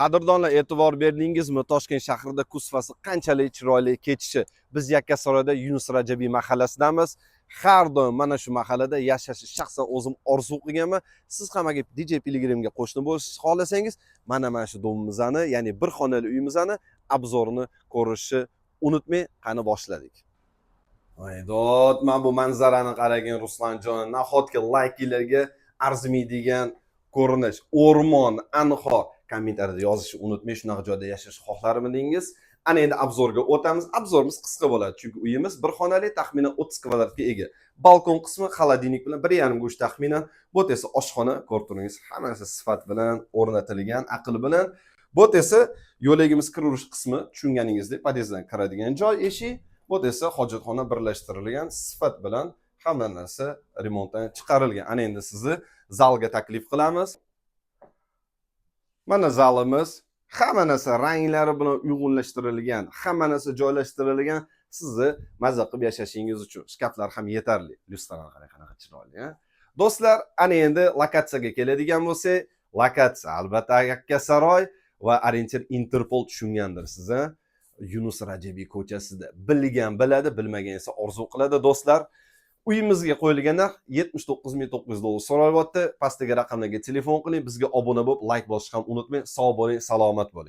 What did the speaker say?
Qadrdonlar, e'tibor berdingizmi? Toshkent shahrida kuz fasli qanchalik chiroyli kechishi. Biz Yakkasaroyda Yunus Rajabiy mahallasidamiz. Har doim mana shu mahallada yashashni shaxsan o'zim orzu qilganman. Siz ham agar DJ Piligrimga qo'shni bo'lishni xohlasangiz, mana shu domimizni, ya'ni bir xonali uyimizni obzorini ko'rishni unutmang. Qani boshladik. Voydod, men bu manzarani qaragin Ruslanjon. Nahotki layklarga arzimaydigan ko'rinish, o'rmon, anhor. Kommentariyada yozishni unutmang, shunaqa joyda yashashni xohlarmidingiz? Ana endi obzorga o'tamiz. Obzorimiz qisqa bo'ladi, chunki uyimiz bir xonali, taxminan 30 kvadratga ega. Balkon qismi xolodilnik bilan 1,5 go'sh taxminan. Bu esa oshxona, ko'rib turingiz, hammasi sifat bilan o'rnatilgan, aql bilan. Bu esa yo'lagimiz kirish qismi, tushunganingizdek, podyezddan kiradigan joy, eshik. Bu esa hojatxona birlashtirilgan, sifat bilan hamma narsa remontdan chiqarilgan. Ana endi sizni zalga taklif qilamiz. Mana zalimiz, hamma narsa ranglari bilan uyg'unlashtirilgan, hamma narsa joylashtirilgan, sizni mazza qilib yashashingiz uchun. Shkaflar ham yetarli. Lyustralar qarang, qanaqa chiroyli, ha? Do'stlar, ana endi lokatsiyaga keladigan bo'lsak, lokatsiya albatta Yakkasaroy va orientir Interpol tushungandir siz, ha? Yunus Rajabiy ko'chasida. Bilgan biladi, bilmagan esa orzu qiladi, do'stlar. Uyimizga qo'yilgan narx 79.900 dollar so'ralyapti. Pastdagi raqamlarga telefon qiling, bizga obuna bo'lib, like bosishni ham unutmang. Sog' bo'ling, salomat bo'ling.